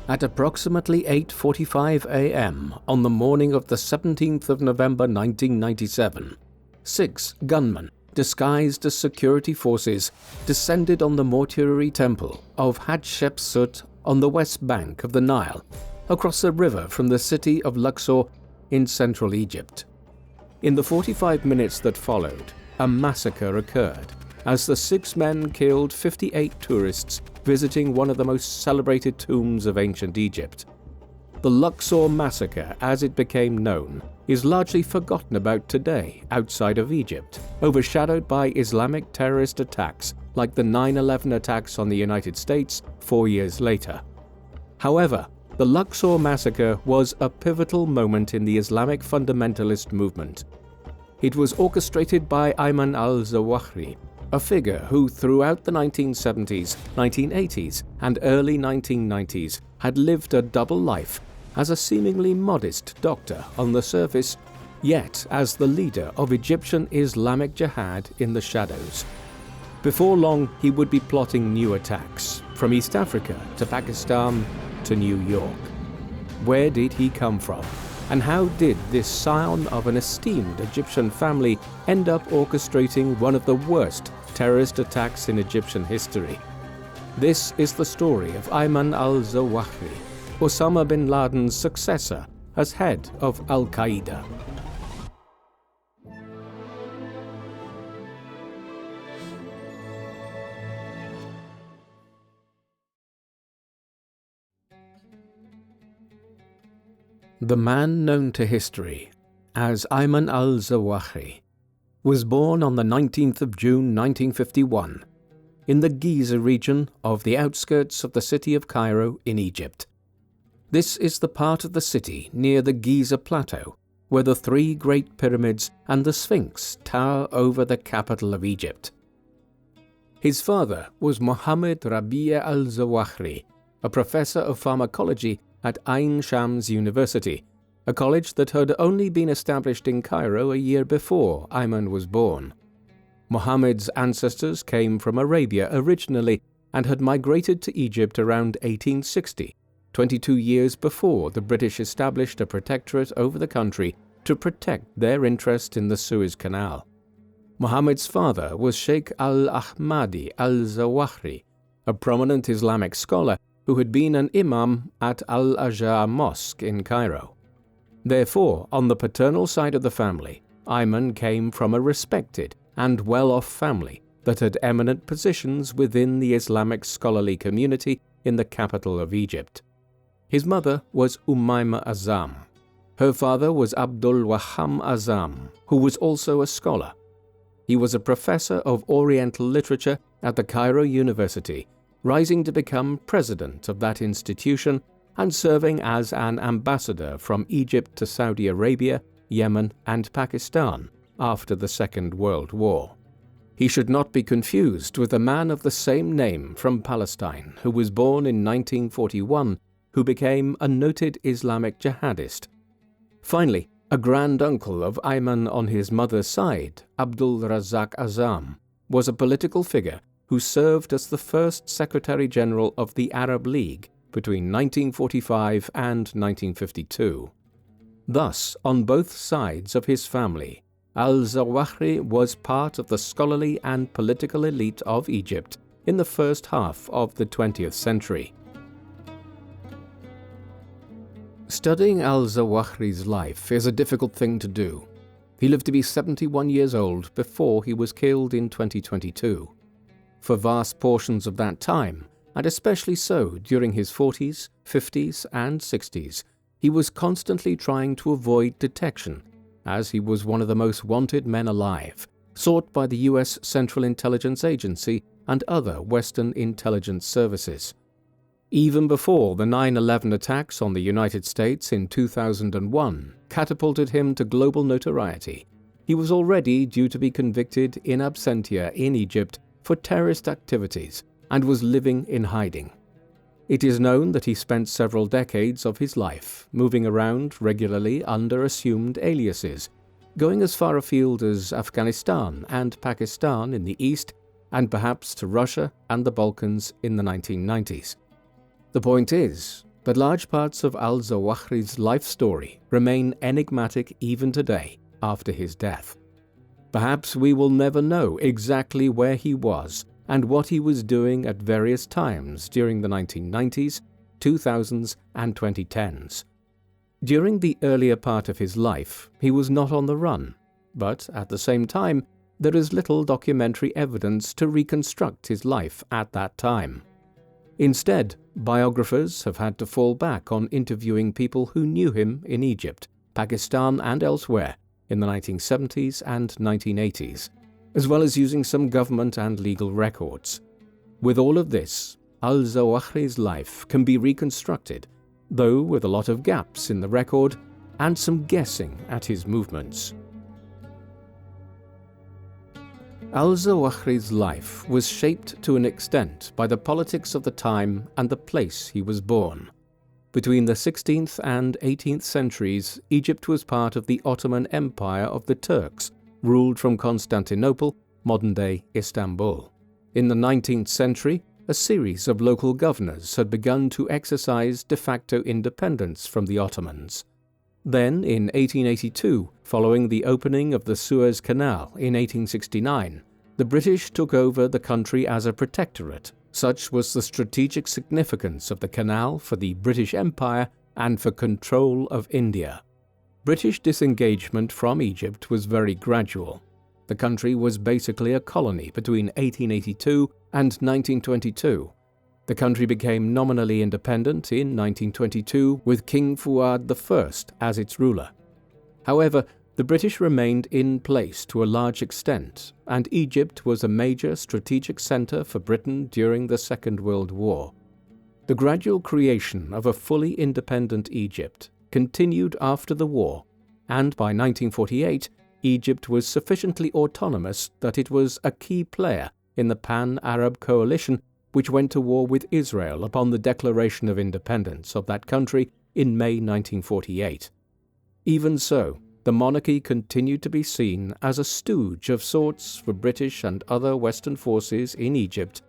At approximately 8:45 a.m. on the morning of the 17th of November 1997, 6 gunmen, disguised as security forces, descended on the mortuary temple of Hatshepsut on the west bank of the Nile, across the river from the city of Luxor in central Egypt. In the 45 minutes that followed, a massacre occurred, as the 6 men killed 58 tourists visiting one of the most celebrated tombs of ancient Egypt. The Luxor massacre, as it became known, is largely forgotten about today outside of Egypt, overshadowed by Islamic terrorist attacks like the 9/11 attacks on the United States 4 years later. However, the Luxor massacre was a pivotal moment in the Islamic fundamentalist movement. It was orchestrated by Ayman al-Zawahiri, a figure who throughout the 1970s, 1980s, and early 1990s had lived a double life as a seemingly modest doctor on the surface, yet as the leader of Egyptian Islamic Jihad in the shadows. Before long, he would be plotting new attacks, from East Africa to Pakistan to New York. Where did he come from? And how did this scion of an esteemed Egyptian family end up orchestrating one of the worst terrorist attacks in Egyptian history? This is the story of Ayman al-Zawahiri, Osama bin Laden's successor as head of al-Qaeda. The man known to history as Ayman al-Zawahiri was born on the 19th of June 1951 in the Giza region of the outskirts of the city of Cairo in Egypt. This is the part of the city near the Giza Plateau where the 3 Great Pyramids and the Sphinx tower over the capital of Egypt. His father was Mohammed Rabia al-Zawahiri, a professor of pharmacology at Ain Shams University, a college that had only been established in Cairo a year before Ayman was born. Mohammed's ancestors came from Arabia originally and had migrated to Egypt around 1860, 22 years before the British established a protectorate over the country to protect their interest in the Suez Canal. Mohammed's father was Sheikh al-Ahmadi al-Zawahiri, a prominent Islamic scholar who had been an imam at Al-Azhar Mosque in Cairo. Therefore, on the paternal side of the family, Ayman came from a respected and well-off family that had eminent positions within the Islamic scholarly community in the capital of Egypt. His mother was Umayma Azam. Her father was Abdul Waham Azam, who was also a scholar. He was a professor of Oriental literature at the Cairo University, rising to become president of that institution and serving as an ambassador from Egypt to Saudi Arabia, Yemen, and Pakistan after the Second World War. He should not be confused with a man of the same name from Palestine who was born in 1941, who became a noted Islamic jihadist. Finally, a granduncle of Ayman on his mother's side, Abdul Razak Azam, was a political figure who served as the first Secretary General of the Arab League between 1945 and 1952. Thus, on both sides of his family, al-Zawahiri was part of the scholarly and political elite of Egypt in the first half of the 20th century. Studying al-Zawahiri's life is a difficult thing to do. He lived to be 71 years old before he was killed in 2022. For vast portions of that time, and especially so during his 40s, 50s, and 60s, he was constantly trying to avoid detection, as he was one of the most wanted men alive, sought by the US Central Intelligence Agency and other Western intelligence services. Even before the 9/11 attacks on the United States in 2001 catapulted him to global notoriety, he was already due to be convicted in absentia in Egypt for terrorist activities and was living in hiding. It is known that he spent several decades of his life moving around regularly under assumed aliases, going as far afield as Afghanistan and Pakistan in the east, and perhaps to Russia and the Balkans in the 1990s. The point is, but large parts of al-Zawahiri's life story remain enigmatic even today after his death. Perhaps we will never know exactly where he was and what he was doing at various times during the 1990s, 2000s, and 2010s. During the earlier part of his life, he was not on the run, but at the same time, there is little documentary evidence to reconstruct his life at that time. Instead, biographers have had to fall back on interviewing people who knew him in Egypt, Pakistan, and elsewhere in the 1970s and 1980s, as well as using some government and legal records. With all of this, al-Zawahiri's life can be reconstructed, though with a lot of gaps in the record and some guessing at his movements. Al-Zawahiri's life was shaped to an extent by the politics of the time and the place he was born. Between the 16th and 18th centuries, Egypt was part of the Ottoman Empire of the Turks, ruled from Constantinople, modern-day Istanbul. In the 19th century, a series of local governors had begun to exercise de facto independence from the Ottomans. Then, in 1882, following the opening of the Suez Canal in 1869, the British took over the country as a protectorate. Such was the strategic significance of the canal for the British Empire and for control of India. British disengagement from Egypt was very gradual. The country was basically a colony between 1882 and 1922. The country became nominally independent in 1922 with King Fuad I as its ruler. However, the British remained in place to a large extent, and Egypt was a major strategic centre for Britain during the Second World War. The gradual creation of a fully independent Egypt continued after the war, and by 1948, Egypt was sufficiently autonomous that it was a key player in the Pan-Arab coalition which went to war with Israel upon the declaration of independence of that country in May 1948. Even so, the monarchy continued to be seen as a stooge of sorts for British and other Western forces in Egypt,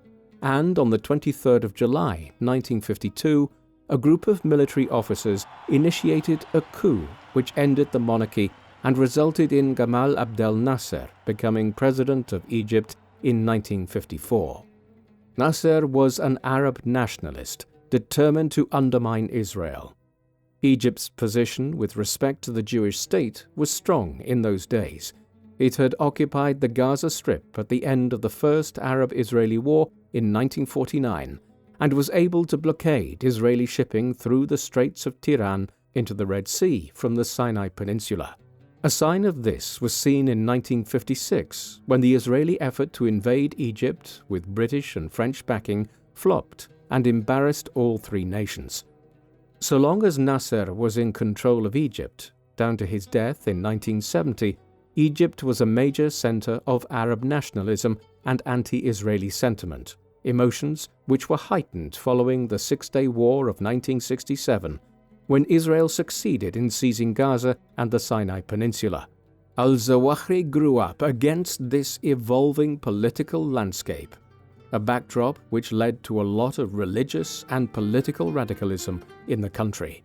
and on the 23rd of July 1952, a group of military officers initiated a coup which ended the monarchy and resulted in Gamal Abdel Nasser becoming president of Egypt in 1954. Nasser was an Arab nationalist determined to undermine Israel. Egypt's position with respect to the Jewish state was strong in those days. It had occupied the Gaza Strip at the end of the First Arab-Israeli War in 1949 and was able to blockade Israeli shipping through the Straits of Tiran into the Red Sea from the Sinai Peninsula. A sign of this was seen in 1956 when the Israeli effort to invade Egypt with British and French backing flopped and embarrassed all three nations. So long as Nasser was in control of Egypt, down to his death in 1970, Egypt was a major center of Arab nationalism and anti-Israeli sentiment, emotions which were heightened following the Six-Day War of 1967, when Israel succeeded in seizing Gaza and the Sinai Peninsula. Al-Zawahiri grew up against this evolving political landscape, a backdrop which led to a lot of religious and political radicalism in the country.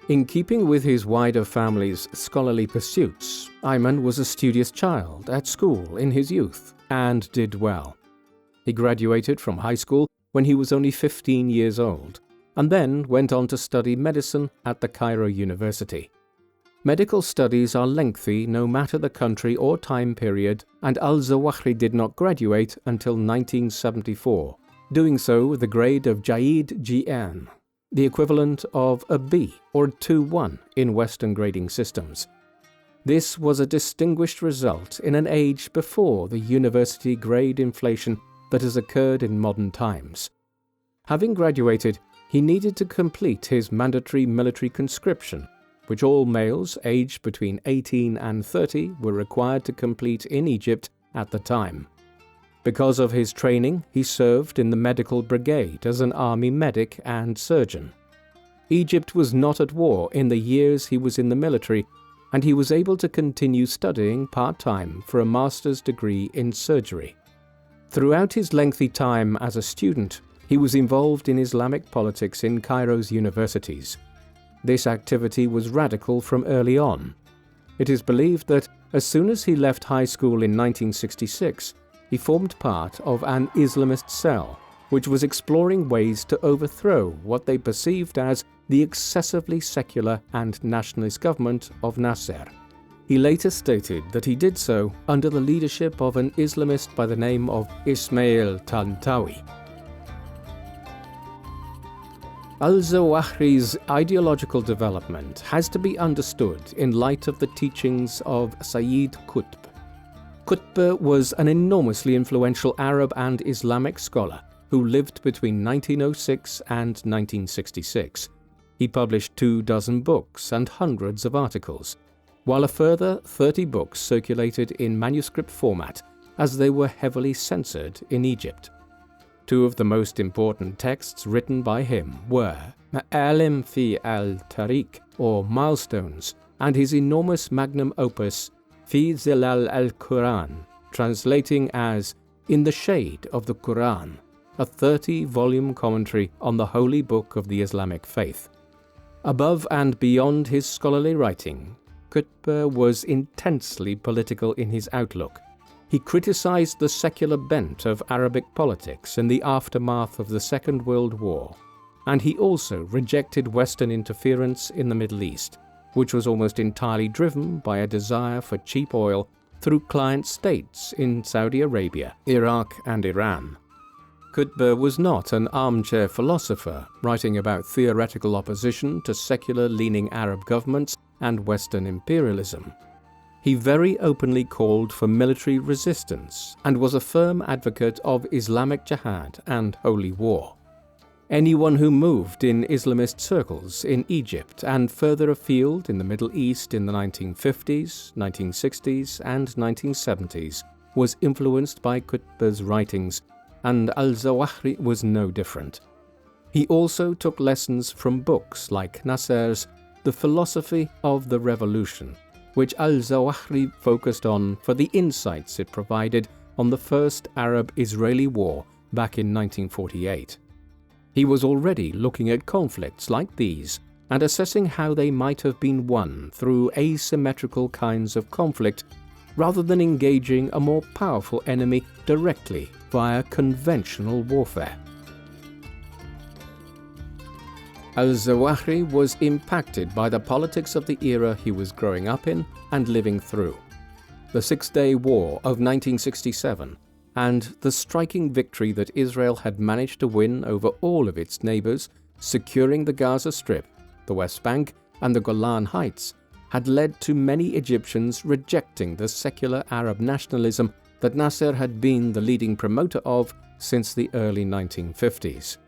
In keeping with his wider family's scholarly pursuits, Ayman was a studious child at school in his youth and did well. He graduated from high school when he was only 15 years old, and then went on to study medicine at the Cairo University. Medical studies are lengthy no matter the country or time period, and Al-Zawahiri did not graduate until 1974, doing so with the grade of Jaid GN, the equivalent of a B or 2-1 in Western grading systems. This was a distinguished result in an age before the university grade inflation that has occurred in modern times. Having graduated, he needed to complete his mandatory military conscription, which all males aged between 18 and 30 were required to complete in Egypt at the time. Because of his training, he served in the medical brigade as an army medic and surgeon. Egypt was not at war in the years he was in the military, and he was able to continue studying part-time for a master's degree in surgery. Throughout his lengthy time as a student, He was involved in Islamic politics in Cairo's universities. This activity was radical from early on. It is believed that as soon as he left high school in 1966, he formed part of an Islamist cell, which was exploring ways to overthrow what they perceived as the excessively secular and nationalist government of Nasser. He later stated that he did so under the leadership of an Islamist by the name of Ismail Tantawi. Al-Zawahiri's ideological development has to be understood in light of the teachings of Sayyid Qutb. Qutb was an enormously influential Arab and Islamic scholar who lived between 1906 and 1966. He published 24 books and hundreds of articles, while a further 30 books circulated in manuscript format as they were heavily censored in Egypt. Two of the most important texts written by him were Ma'alim fi al-Tariq, or Milestones, and his enormous magnum opus Fi Zilal al-Quran, translating as In the Shade of the Quran, a 30-volume commentary on the holy book of the Islamic faith. Above and beyond his scholarly writing, Qutb was intensely political in his outlook. He criticized the secular bent of Arabic politics in the aftermath of the Second World War, and he also rejected Western interference in the Middle East, which was almost entirely driven by a desire for cheap oil through client states in Saudi Arabia, Iraq, and Iran. Qutb was not an armchair philosopher writing about theoretical opposition to secular-leaning Arab governments and Western imperialism. He very openly called for military resistance and was a firm advocate of Islamic Jihad and holy war. Anyone who moved in Islamist circles in Egypt and further afield in the Middle East in the 1950s, 1960s, and 1970s was influenced by Qutb's writings, and Al-Zawahiri was no different. He also took lessons from books like Nasser's The Philosophy of the Revolution, which Al-Zawahiri focused on for the insights it provided on the First Arab-Israeli War back in 1948. He was already looking at conflicts like these and assessing how they might have been won through asymmetrical kinds of conflict rather than engaging a more powerful enemy directly via conventional warfare. Al-Zawahiri was impacted by the politics of the era he was growing up in and living through. The Six-Day War of 1967 and the striking victory that Israel had managed to win over all of its neighbors, securing the Gaza Strip, the West Bank, and the Golan Heights, had led to many Egyptians rejecting the secular Arab nationalism that Nasser had been the leading promoter of since the early 1950s.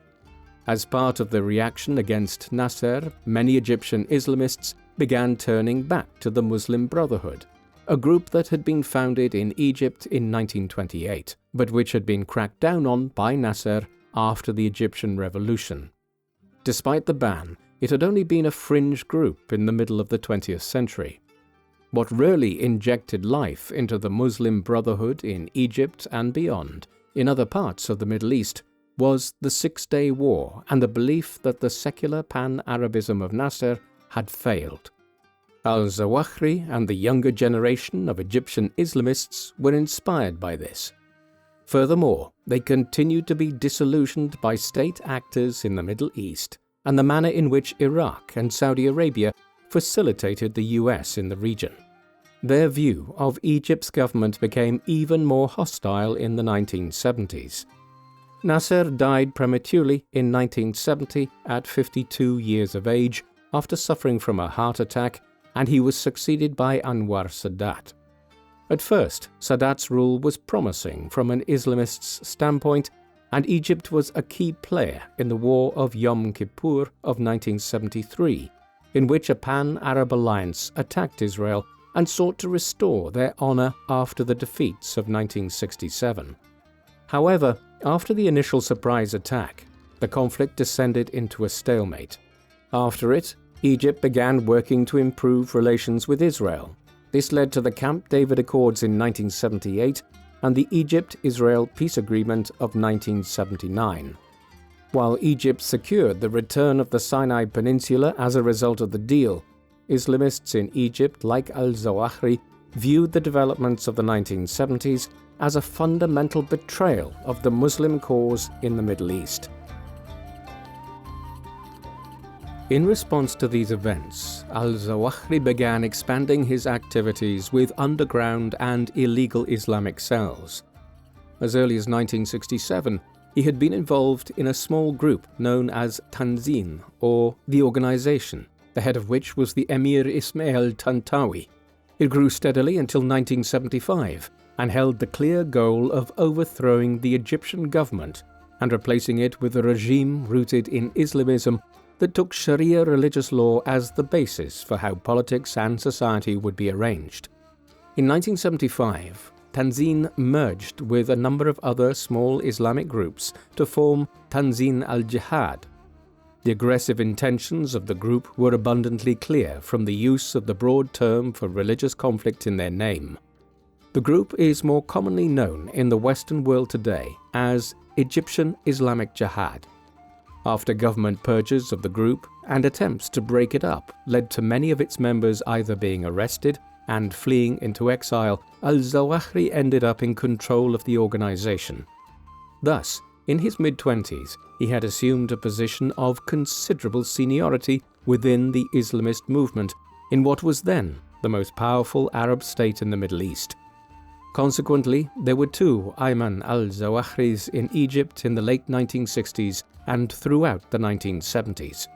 As part of the reaction against Nasser, many Egyptian Islamists began turning back to the Muslim Brotherhood, a group that had been founded in Egypt in 1928, but which had been cracked down on by Nasser after the Egyptian Revolution. Despite the ban, it had only been a fringe group in the middle of the 20th century. What really injected life into the Muslim Brotherhood in Egypt and beyond, in other parts of the Middle East, was the Six-Day War and the belief that the secular pan-Arabism of Nasser had failed. Al-Zawahiri and the younger generation of Egyptian Islamists were inspired by this. Furthermore, they continued to be disillusioned by state actors in the Middle East and the manner in which Iraq and Saudi Arabia facilitated the US in the region. Their view of Egypt's government became even more hostile in the 1970s. Nasser died prematurely in 1970 at 52 years of age after suffering from a heart attack, and he was succeeded by Anwar Sadat. At first, Sadat's rule was promising from an Islamist's standpoint, and Egypt was a key player in the War of Yom Kippur of 1973, in which a pan-Arab alliance attacked Israel and sought to restore their honor after the defeats of 1967. However, after the initial surprise attack, the conflict descended into a stalemate. After it, Egypt began working to improve relations with Israel. This led to the Camp David Accords in 1978 and the Egypt-Israel Peace Agreement of 1979. While Egypt secured the return of the Sinai Peninsula as a result of the deal, Islamists in Egypt like Al-Zawahiri viewed the developments of the 1970s as a fundamental betrayal of the Muslim cause in the Middle East. In response to these events, Al-Zawahiri began expanding his activities with underground and illegal Islamic cells. As early as 1967, he had been involved in a small group known as Tanzim, or the Organization, the head of which was the Emir Ismail Tantawi. It grew steadily until 1975 and held the clear goal of overthrowing the Egyptian government and replacing it with a regime rooted in Islamism that took Sharia religious law as the basis for how politics and society would be arranged. In 1975, Tanzim merged with a number of other small Islamic groups to form Tanzim al-Jihad. The aggressive intentions of the group were abundantly clear from the use of the broad term for religious conflict in their name. The group is more commonly known in the Western world today as Egyptian Islamic Jihad. After government purges of the group and attempts to break it up led to many of its members either being arrested and fleeing into exile, Al-Zawahiri ended up in control of the organization. Thus, in his mid-20s, he had assumed a position of considerable seniority within the Islamist movement in what was then the most powerful Arab state in the Middle East. Consequently, there were two Ayman al-Zawahiris in Egypt in the late 1960s and throughout the 1970s.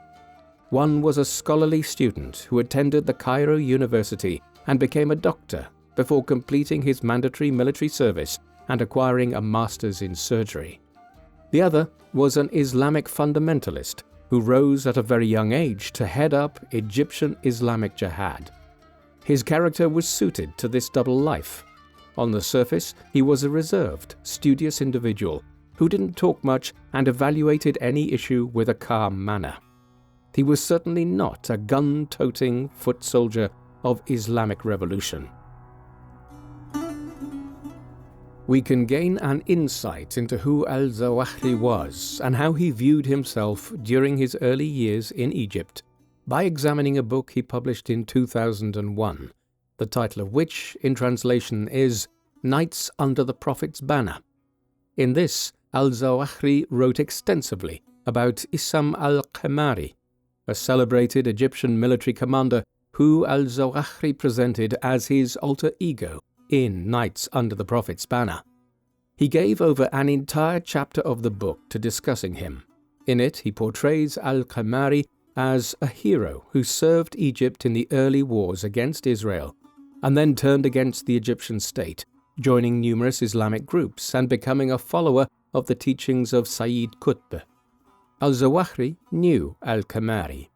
One was a scholarly student who attended the Cairo University and became a doctor before completing his mandatory military service and acquiring a master's in surgery. The other was an Islamic fundamentalist who rose at a very young age to head up Egyptian Islamic Jihad. His character was suited to this double life. On the surface, he was a reserved, studious individual who didn't talk much and evaluated any issue with a calm manner. He was certainly not a gun-toting foot soldier of Islamic revolution. We can gain an insight into who Al-Zawahiri was and how he viewed himself during his early years in Egypt by examining a book he published in 2001, the title of which, in translation, is Nights Under the Prophet's Banner. In this, Al-Zawahiri wrote extensively about Issam al-Qamari, a celebrated Egyptian military commander who Al-Zawahiri presented as his alter ego in Nights Under the Prophet's Banner. He gave over an entire chapter of the book to discussing him. In it, he portrays al-Qamari as a hero who served Egypt in the early wars against Israel and then turned against the Egyptian state, joining numerous Islamic groups and becoming a follower of the teachings of Sayyid Qutb. Al-Zawahiri knew al-Qamari.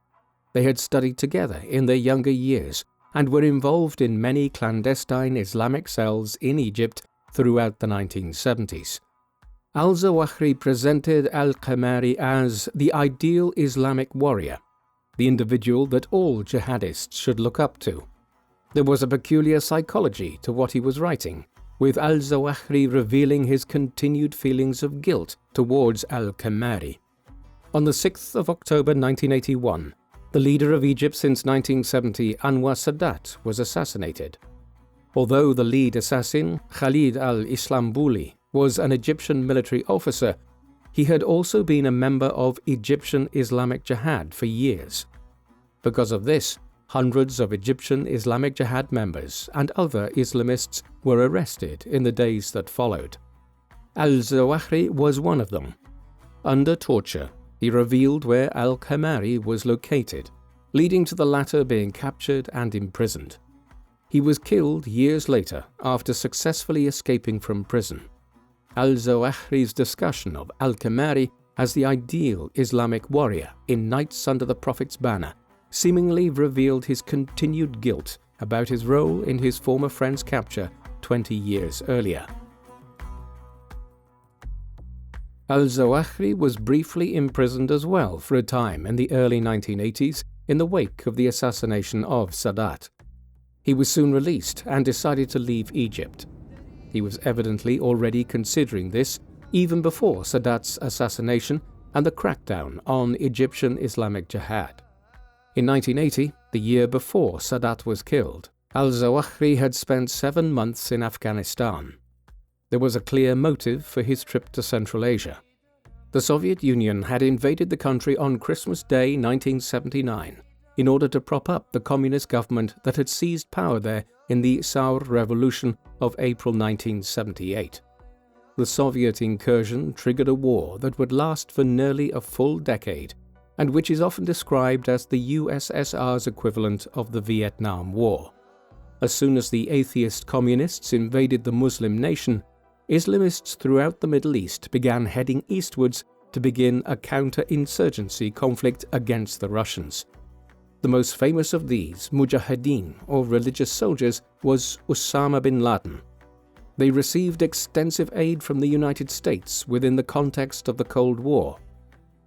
They had studied together in their younger years and were involved in many clandestine Islamic cells in Egypt throughout the 1970s. Al-Zawahiri presented al-Qamari as the ideal Islamic warrior, the individual that all jihadists should look up to. There was a peculiar psychology to what he was writing, with Al-Zawahiri revealing his continued feelings of guilt towards al-Qamari. On the 6th of October 1981, the leader of Egypt since 1970, Anwar Sadat, was assassinated. Although the lead assassin, Khalid al-Islambuli, was an Egyptian military officer, he had also been a member of Egyptian Islamic Jihad for years. Because of this, hundreds of Egyptian Islamic Jihad members and other Islamists were arrested in the days that followed. Al-Zawahiri was one of them. Under torture, he revealed where al-Qamari was located, leading to the latter being captured and imprisoned. He was killed years later after successfully escaping from prison. Al-Zawahiri's discussion of al-Qamari as the ideal Islamic warrior in Nights Under the Prophet's Banner seemingly revealed his continued guilt about his role in his former friend's capture 20 years earlier. Al-Zawahiri was briefly imprisoned as well for a time in the early 1980s in the wake of the assassination of Sadat. He was soon released and decided to leave Egypt. He was evidently already considering this even before Sadat's assassination and the crackdown on Egyptian Islamic Jihad. In 1980, the year before Sadat was killed, Al-Zawahiri had spent 7 months in Afghanistan. There was a clear motive for his trip to Central Asia. The Soviet Union had invaded the country on Christmas Day 1979 in order to prop up the communist government that had seized power there in the Saur Revolution of April 1978. The Soviet incursion triggered a war that would last for nearly a full decade, and which is often described as the USSR's equivalent of the Vietnam War. As soon as the atheist communists invaded the Muslim nation, Islamists throughout the Middle East began heading eastwards to begin a counter-insurgency conflict against the Russians. The most famous of these, mujahideen, or religious soldiers, was Osama bin Laden. They received extensive aid from the United States within the context of the Cold War.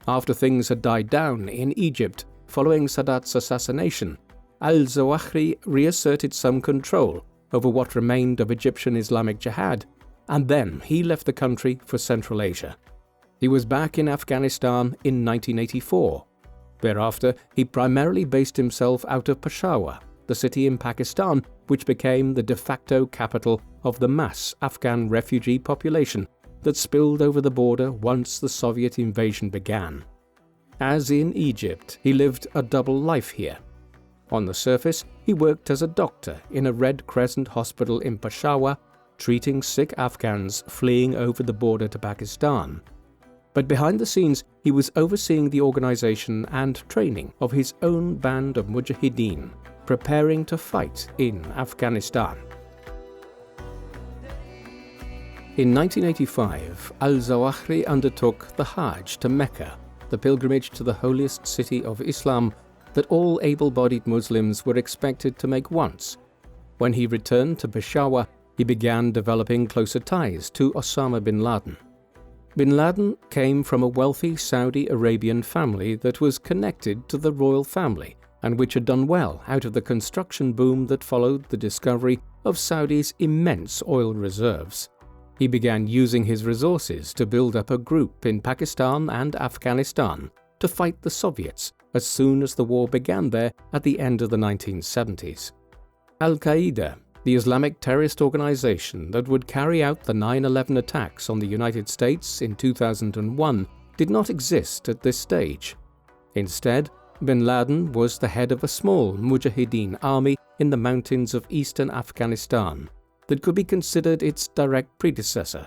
After things had died down in Egypt following Sadat's assassination, Al-Zawahiri reasserted some control over what remained of Egyptian Islamic Jihad, and then he left the country for Central Asia. He was back in Afghanistan in 1984. Thereafter, he primarily based himself out of Peshawar, the city in Pakistan which became the de facto capital of the mass Afghan refugee population that spilled over the border once the Soviet invasion began. As in Egypt, he lived a double life here. On the surface, he worked as a doctor in a Red Crescent hospital in Peshawar, treating sick Afghans fleeing over the border to Pakistan. But behind the scenes, he was overseeing the organization and training of his own band of mujahideen, preparing to fight in Afghanistan. In 1985, Al-Zawahiri undertook the Hajj to Mecca, the pilgrimage to the holiest city of Islam that all able-bodied Muslims were expected to make once. When he returned to Peshawar, he began developing closer ties to Osama bin Laden. Bin Laden came from a wealthy Saudi Arabian family that was connected to the royal family and which had done well out of the construction boom that followed the discovery of Saudi's immense oil reserves. He began using his resources to build up a group in Pakistan and Afghanistan to fight the Soviets as soon as the war began there at the end of the 1970s. Al-Qaeda, the Islamic terrorist organization that would carry out the 9/11 attacks on the United States in 2001, did not exist at this stage. Instead, bin Laden was the head of a small mujahideen army in the mountains of eastern Afghanistan that could be considered its direct predecessor.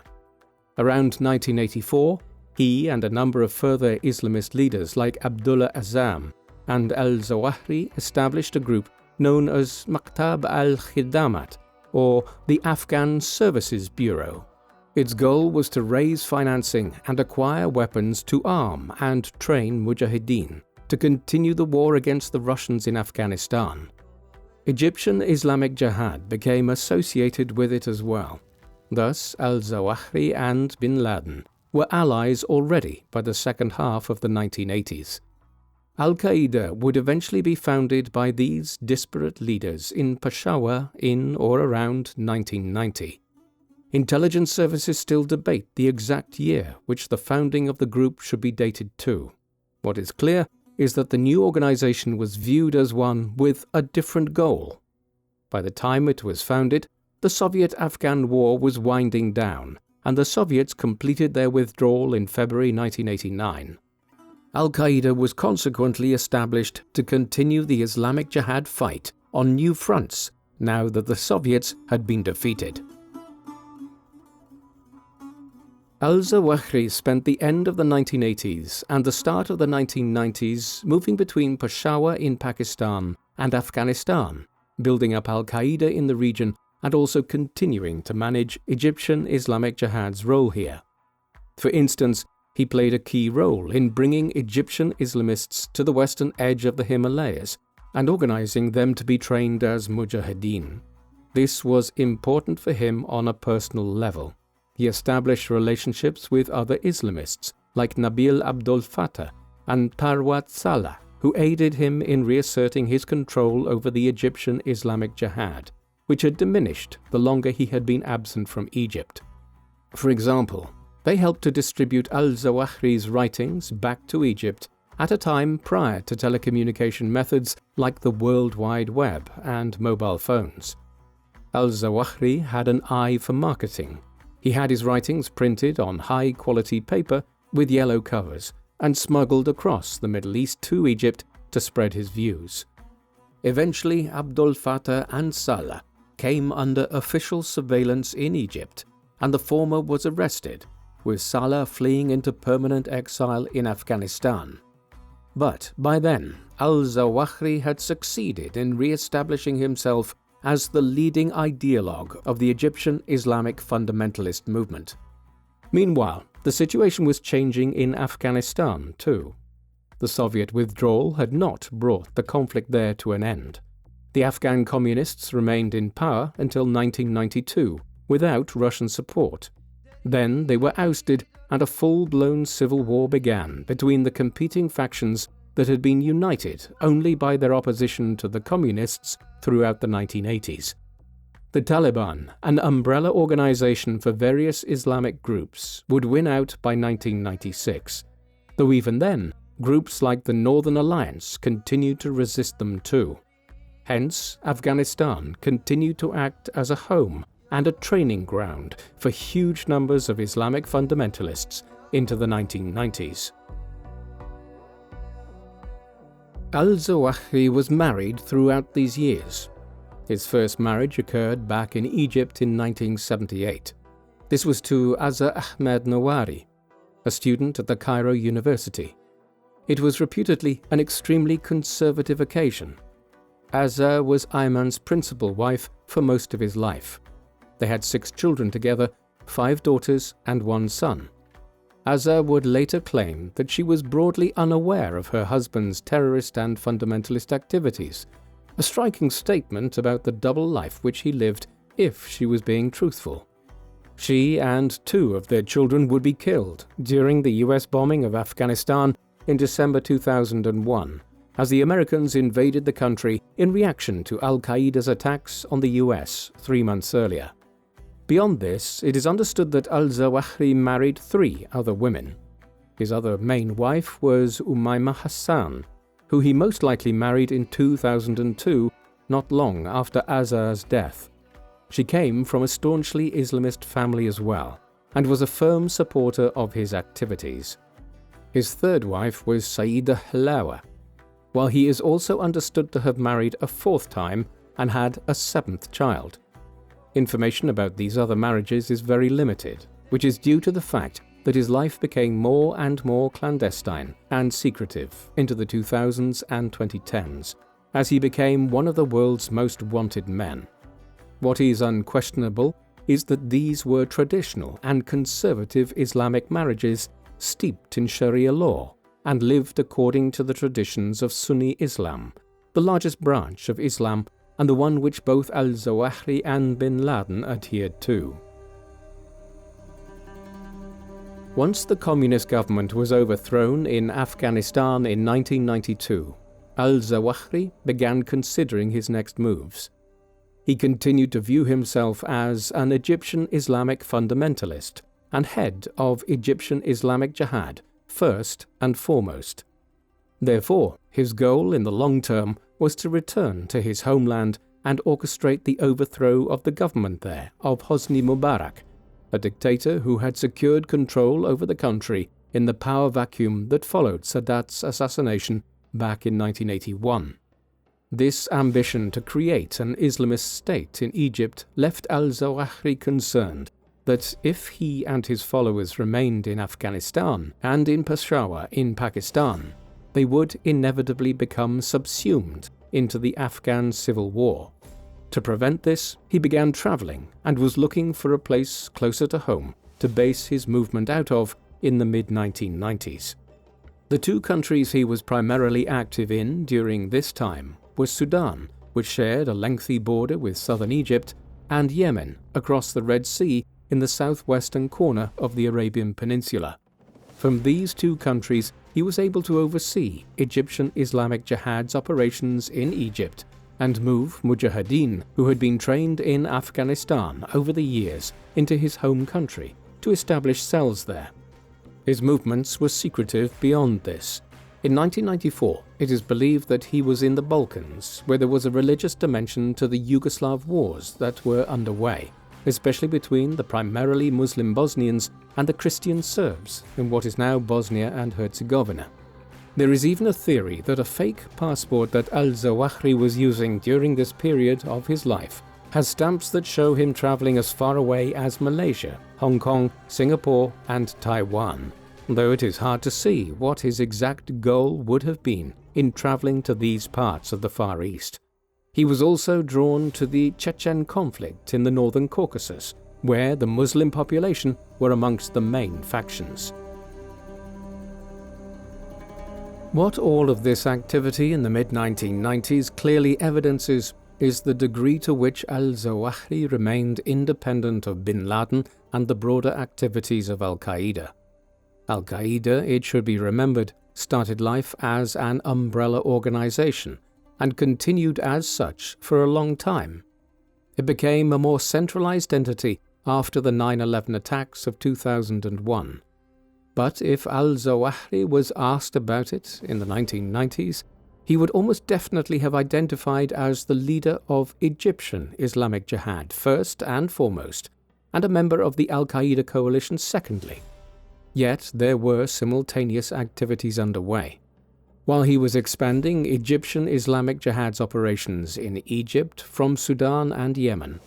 Around 1984, he and a number of further Islamist leaders like Abdullah Azzam and Al-Zawahiri established a group known as Maktab al-Khidamat, or the Afghan Services Bureau. Its goal was to raise financing and acquire weapons to arm and train mujahideen to continue the war against the Russians in Afghanistan. Egyptian Islamic Jihad became associated with it as well. Thus, Al-Zawahiri and bin Laden were allies already by the second half of the 1980s. Al-Qaeda would eventually be founded by these disparate leaders in Peshawar in or around 1990. Intelligence services still debate the exact year which the founding of the group should be dated to. What is clear is that the new organization was viewed as one with a different goal. By the time it was founded, the Soviet-Afghan War was winding down, and the Soviets completed their withdrawal in February 1989. Al-Qaeda was consequently established to continue the Islamic Jihad fight on new fronts now that the Soviets had been defeated. Al-Zawahiri spent the end of the 1980s and the start of the 1990s moving between Peshawar in Pakistan and Afghanistan, building up Al-Qaeda in the region and also continuing to manage Egyptian Islamic Jihad's role here. For instance, he played a key role in bringing Egyptian Islamists to the western edge of the Himalayas and organizing them to be trained as mujahideen. This was important for him on a personal level. He established relationships with other Islamists like Nabil Abdul Fattah and Parwat Salah, who aided him in reasserting his control over the Egyptian Islamic Jihad, which had diminished the longer he had been absent from Egypt. For example, They helped to distribute al-Zawahiri's writings back to Egypt at a time prior to telecommunication methods like the World Wide Web and mobile phones. Al-Zawahiri had an eye for marketing. He had his writings printed on high-quality paper with yellow covers and smuggled across the Middle East to Egypt to spread his views. Eventually, Abdul Fattah and Salah came under official surveillance in Egypt, and the former was arrested, with Salah fleeing into permanent exile in Afghanistan. But by then, al-Zawahiri had succeeded in re-establishing himself as the leading ideologue of the Egyptian Islamic fundamentalist movement. Meanwhile, the situation was changing in Afghanistan too. The Soviet withdrawal had not brought the conflict there to an end. The Afghan communists remained in power until 1992, without Russian support. Then they were ousted and a full-blown civil war began between the competing factions that had been united only by their opposition to the communists throughout the 1980s. The Taliban, an umbrella organization for various Islamic groups, would win out by 1996, though even then, groups like the Northern Alliance continued to resist them too. Hence, Afghanistan continued to act as a home and a training ground for huge numbers of Islamic fundamentalists into the 1990s. Al-Zawahiri was married throughout these years. His first marriage occurred back in Egypt in 1978. This was to Azza Ahmed Nawari, a student at the Cairo University. It was reputedly an extremely conservative occasion. Azza was Ayman's principal wife for most of his life. They had 6 children together, 5 daughters and 1 son. Azza would later claim that she was broadly unaware of her husband's terrorist and fundamentalist activities, a striking statement about the double life which he lived if she was being truthful. She and 2 of their children would be killed during the US bombing of Afghanistan in December 2001, as the Americans invaded the country in reaction to al-Qaeda's attacks on the US 3 months earlier. Beyond this, it is understood that al-Zawahiri married 3 other women. His other main wife was Umayma Hassan, who he most likely married in 2002, not long after Azza's death. She came from a staunchly Islamist family as well, and was a firm supporter of his activities. His third wife was Saida Halawa, while he is also understood to have married a 4th time and had a 7th child. Information about these other marriages is very limited, which is due to the fact that his life became more and more clandestine and secretive into the 2000s and 2010s, as he became one of the world's most wanted men. What is unquestionable is that these were traditional and conservative Islamic marriages steeped in Sharia law and lived according to the traditions of Sunni Islam, the largest branch of Islam and the one which both al-Zawahiri and bin Laden adhered to. Once the communist government was overthrown in Afghanistan in 1992, al-Zawahiri began considering his next moves. He continued to view himself as an Egyptian Islamic fundamentalist and head of Egyptian Islamic Jihad first and foremost. Therefore, his goal in the long term was to return to his homeland and orchestrate the overthrow of the government there of Hosni Mubarak, a dictator who had secured control over the country in the power vacuum that followed Sadat's assassination back in 1981. This ambition to create an Islamist state in Egypt left al-Zawahiri concerned that if he and his followers remained in Afghanistan and in Peshawar in Pakistan, they would inevitably become subsumed into the Afghan civil war. To prevent this, he began traveling and was looking for a place closer to home to base his movement out of in the mid-1990s. The 2 countries he was primarily active in during this time were Sudan, which shared a lengthy border with southern Egypt, and Yemen across the Red Sea in the southwestern corner of the Arabian Peninsula. From these 2 countries, he was able to oversee Egyptian Islamic Jihad's operations in Egypt and move mujahideen who had been trained in Afghanistan over the years into his home country, to establish cells there. His movements were secretive beyond this. In 1994, it is believed that he was in the Balkans, where there was a religious dimension to the Yugoslav wars that were underway, especially between the primarily Muslim Bosnians and the Christian Serbs in what is now Bosnia and Herzegovina. There is even a theory that a fake passport that Al-Zawahiri was using during this period of his life has stamps that show him traveling as far away as Malaysia, Hong Kong, Singapore, and Taiwan, though it is hard to see what his exact goal would have been in traveling to these parts of the Far East. He was also drawn to the Chechen conflict in the northern Caucasus, where the Muslim population were amongst the main factions. What all of this activity in the mid-1990s clearly evidences is the degree to which Al-Zawahiri remained independent of bin Laden and the broader activities of Al-Qaeda. Al-Qaeda, it should be remembered, started life as an umbrella organization and continued as such for a long time. It became a more centralized entity after the 9/11 attacks of 2001. But if Al-Zawahiri was asked about it in the 1990s, he would almost definitely have identified as the leader of Egyptian Islamic Jihad first and foremost, and a member of the Al-Qaeda coalition secondly. Yet there were simultaneous activities underway. While he was expanding Egyptian Islamic Jihad's operations in Egypt from Sudan and Yemen,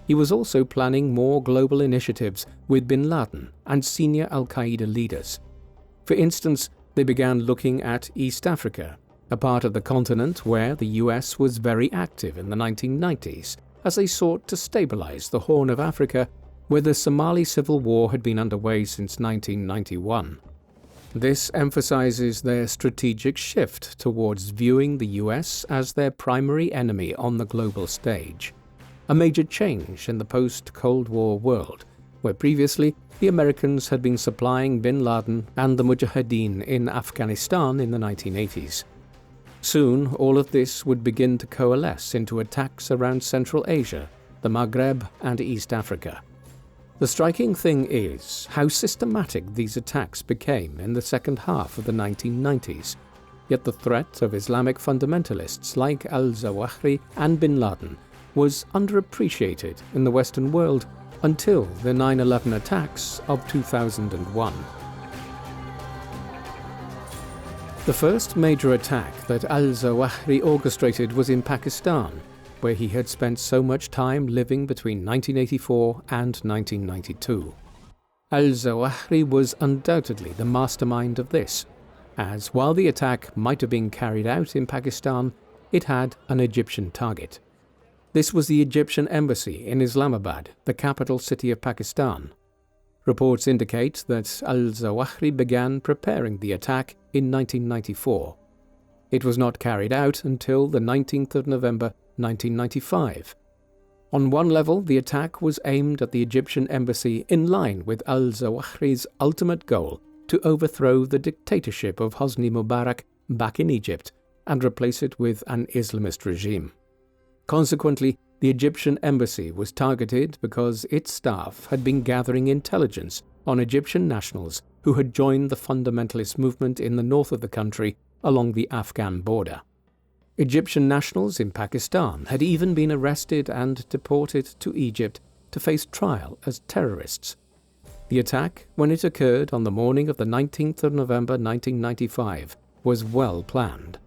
he was also planning more global initiatives with bin Laden and senior Al-Qaeda leaders. For instance, they began looking at East Africa, a part of the continent where the US was very active in the 1990s, as they sought to stabilize the Horn of Africa, where the Somali civil war had been underway since 1991. This emphasizes their strategic shift towards viewing the US as their primary enemy on the global stage, a major change in the post-Cold War world, where previously the Americans had been supplying bin Laden and the Mujahideen in Afghanistan in the 1980s. Soon, all of this would begin to coalesce into attacks around Central Asia, the Maghreb, and East Africa. The striking thing is how systematic these attacks became in the second half of the 1990s, yet the threat of Islamic fundamentalists like Al-Zawahiri and bin Laden was underappreciated in the Western world until the 9/11 attacks of 2001. The first major attack that Al-Zawahiri orchestrated was in Pakistan, where he had spent so much time living between 1984 and 1992. Al-Zawahiri was undoubtedly the mastermind of this, as while the attack might have been carried out in Pakistan, it had an Egyptian target. This was the Egyptian embassy in Islamabad, the capital city of Pakistan. Reports indicate that Al-Zawahiri began preparing the attack in 1994. It was not carried out until the 19th of November 1995. On one level, the attack was aimed at the Egyptian embassy in line with Al-Zawahiri's ultimate goal to overthrow the dictatorship of Hosni Mubarak back in Egypt and replace it with an Islamist regime. Consequently, the Egyptian embassy was targeted because its staff had been gathering intelligence on Egyptian nationals who had joined the fundamentalist movement in the north of the country along the Afghan border. Egyptian nationals in Pakistan had even been arrested and deported to Egypt to face trial as terrorists. The attack, when it occurred on the morning of the 19th of November 1995, was well planned.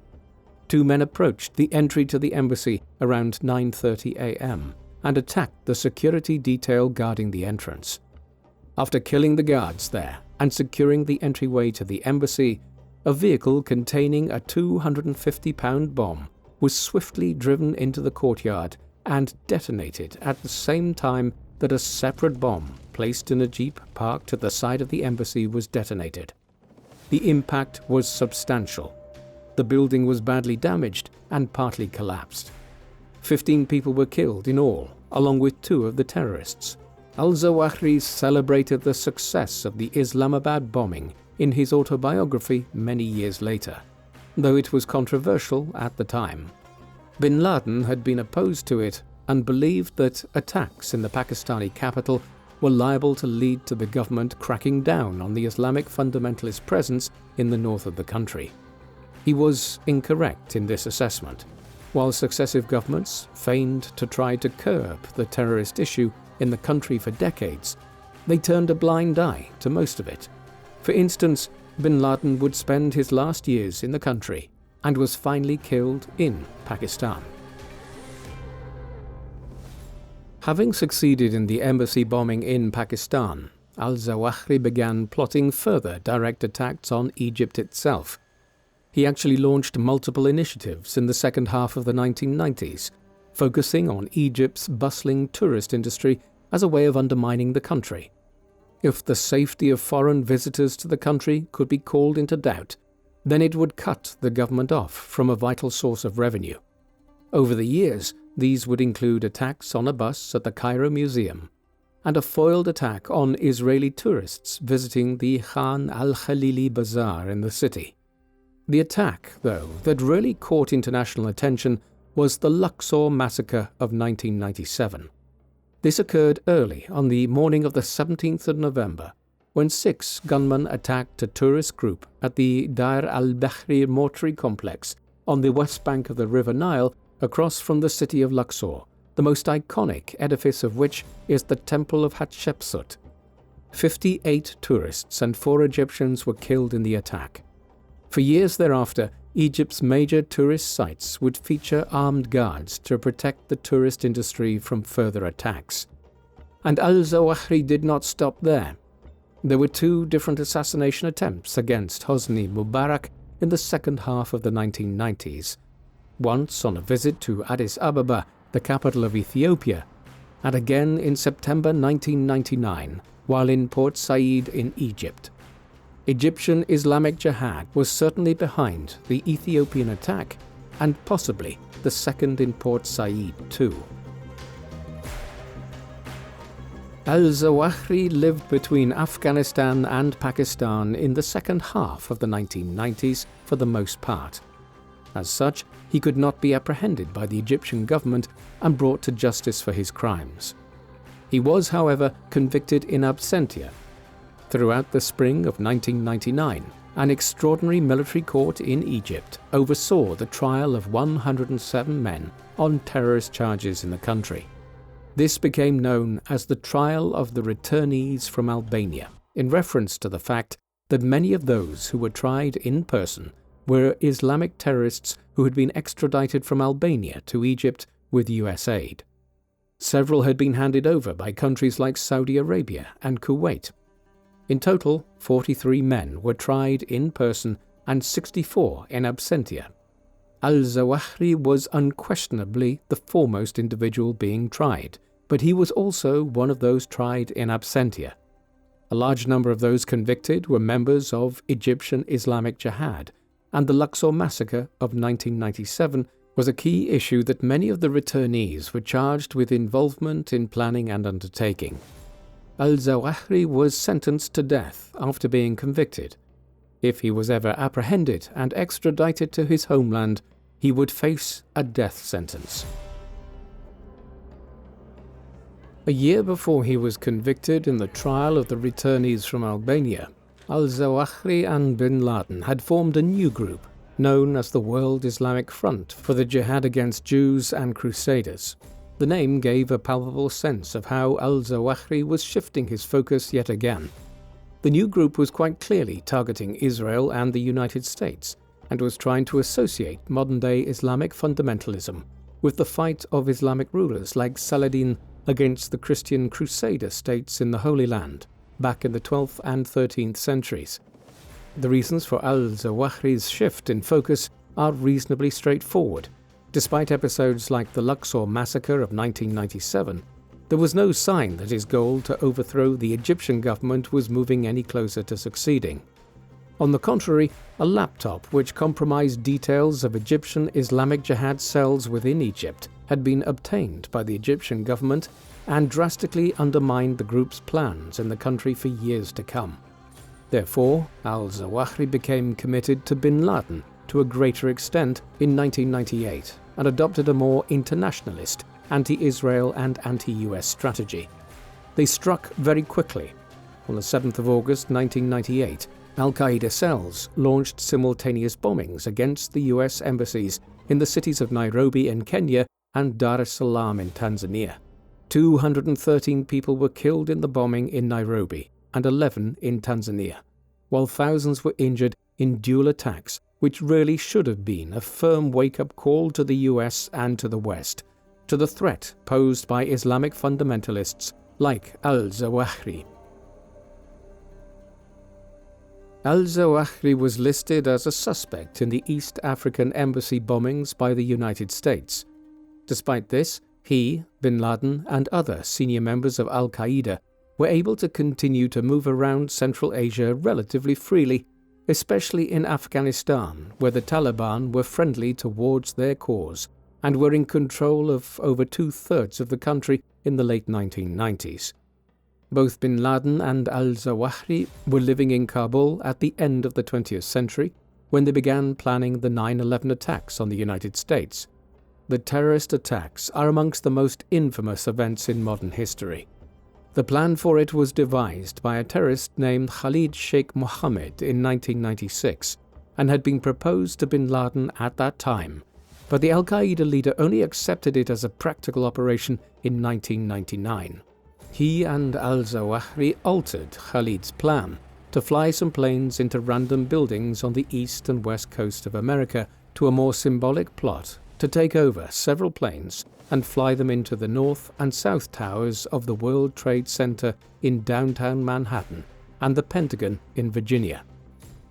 Two men approached the entry to the embassy around 9:30 a.m. and attacked the security detail guarding the entrance. After killing the guards there and securing the entryway to the embassy, a vehicle containing a 250-pound bomb was swiftly driven into the courtyard and detonated at the same time that a separate bomb placed in a jeep parked at the side of the embassy was detonated. The impact was substantial. The building was badly damaged and partly collapsed. 15 people were killed in all, along with 2 of the terrorists. Al-Zawahiri celebrated the success of the Islamabad bombing in his autobiography many years later, though it was controversial at the time. Bin Laden had been opposed to it and believed that attacks in the Pakistani capital were liable to lead to the government cracking down on the Islamic fundamentalist presence in the north of the country. He was incorrect in this assessment. While successive governments feigned to try to curb the terrorist issue in the country for decades, they turned a blind eye to most of it. For instance, bin Laden would spend his last years in the country and was finally killed in Pakistan. Having succeeded in the embassy bombing in Pakistan, Al-Zawahiri began plotting further direct attacks on Egypt itself. He actually launched multiple initiatives in the second half of the 1990s, focusing on Egypt's bustling tourist industry as a way of undermining the country. If the safety of foreign visitors to the country could be called into doubt, then it would cut the government off from a vital source of revenue. Over the years, these would include attacks on a bus at the Cairo Museum and a foiled attack on Israeli tourists visiting the Khan al-Khalili Bazaar in the city. The attack, though, that really caught international attention was the Luxor massacre of 1997. This occurred early on the morning of the 17th of November, when 6 gunmen attacked a tourist group at the Deir al-Bahri mortuary complex on the west bank of the River Nile across from the city of Luxor, the most iconic edifice of which is the Temple of Hatshepsut. 58 tourists and 4 Egyptians were killed in the attack. For years thereafter, Egypt's major tourist sites would feature armed guards to protect the tourist industry from further attacks. And Al-Zawahiri did not stop there. There were 2 different assassination attempts against Hosni Mubarak in the second half of the 1990s, once on a visit to Addis Ababa, the capital of Ethiopia, and again in September 1999 while in Port Said in Egypt. Egyptian Islamic Jihad was certainly behind the Ethiopian attack and possibly the second in Port Said too. Al-Zawahiri lived between Afghanistan and Pakistan in the second half of the 1990s for the most part. As such, he could not be apprehended by the Egyptian government and brought to justice for his crimes. He was, however, convicted in absentia. Throughout the spring of 1999, an extraordinary military court in Egypt oversaw the trial of 107 men on terrorist charges in the country. This became known as the Trial of the Returnees from Albania, in reference to the fact that many of those who were tried in person were Islamic terrorists who had been extradited from Albania to Egypt with US aid. Several had been handed over by countries like Saudi Arabia and Kuwait. In total, 43 men were tried in person and 64 in absentia. Al-Zawahiri was unquestionably the foremost individual being tried, but he was also one of those tried in absentia. A large number of those convicted were members of Egyptian Islamic Jihad, and the Luxor massacre of 1997 was a key issue that many of the returnees were charged with involvement in planning and undertaking. Al-Zawahiri was sentenced to death after being convicted. If he was ever apprehended and extradited to his homeland, he would face a death sentence. A year before he was convicted in the trial of the returnees from Albania, Al-Zawahiri and bin Laden had formed a new group known as the World Islamic Front for the Jihad against Jews and Crusaders. The name gave a palpable sense of how Al-Zawahiri was shifting his focus yet again. The new group was quite clearly targeting Israel and the United States, and was trying to associate modern-day Islamic fundamentalism with the fight of Islamic rulers like Saladin against the Christian Crusader states in the Holy Land back in the 12th and 13th centuries. The reasons for Al-Zawahiri's shift in focus are reasonably straightforward. Despite episodes like the Luxor massacre of 1997, there was no sign that his goal to overthrow the Egyptian government was moving any closer to succeeding. On the contrary, a laptop which compromised details of Egyptian Islamic Jihad cells within Egypt had been obtained by the Egyptian government and drastically undermined the group's plans in the country for years to come. Therefore, Al-Zawahiri became committed to bin Laden to a greater extent in 1998 and adopted a more internationalist, anti-Israel and anti-US strategy. They struck very quickly. On the 7th of August 1998, Al-Qaeda cells launched simultaneous bombings against the US embassies in the cities of Nairobi in Kenya and Dar es Salaam in Tanzania. 213 people were killed in the bombing in Nairobi and 11 in Tanzania, while thousands were injured in dual attacks, which really should have been a firm wake-up call to the US and to the West, to the threat posed by Islamic fundamentalists like Al-Zawahiri. Al-Zawahiri was listed as a suspect in the East African embassy bombings by the United States. Despite this, he, bin Laden, and other senior members of Al-Qaeda were able to continue to move around Central Asia relatively freely, especially in Afghanistan, where the Taliban were friendly towards their cause and were in control of over 2/3 of the country in the late 1990s. Both bin Laden and al-Zawahiri were living in Kabul at the end of the 20th century when they began planning the 9/11 attacks on the United States. The terrorist attacks are amongst the most infamous events in modern history. The plan for it was devised by a terrorist named Khalid Sheikh Mohammed in 1996 and had been proposed to bin Laden at that time, but the Al-Qaeda leader only accepted it as a practical operation in 1999. He and al-Zawahiri altered Khalid's plan to fly some planes into random buildings on the east and west coast of America to a more symbolic plot to take over several planes and fly them into the north and south towers of the World Trade Center in downtown Manhattan and the Pentagon in Virginia.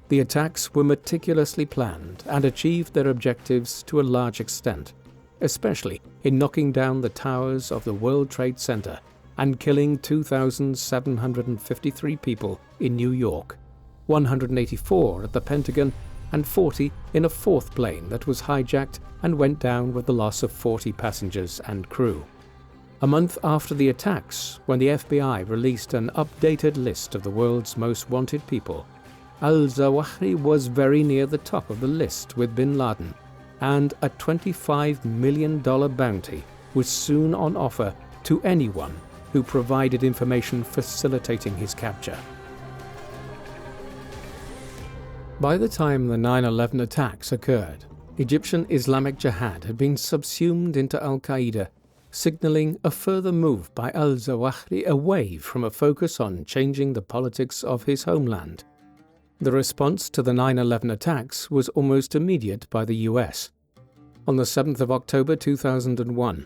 The attacks were meticulously planned and achieved their objectives to a large extent, especially in knocking down the towers of the World Trade Center and killing 2,753 people in New York, 184 at the Pentagon, and 40 in a fourth plane that was hijacked and went down with the loss of 40 passengers and crew. A month after the attacks, when the FBI released an updated list of the world's most wanted people, al-Zawahiri was very near the top of the list with bin Laden, and a $25 million bounty was soon on offer to anyone who provided information facilitating his capture. By the time the 9/11 attacks occurred, Egyptian Islamic Jihad had been subsumed into Al-Qaeda, signaling a further move by al-Zawahiri away from a focus on changing the politics of his homeland. The response to the 9/11 attacks was almost immediate by the US. On the 7th of October 2001,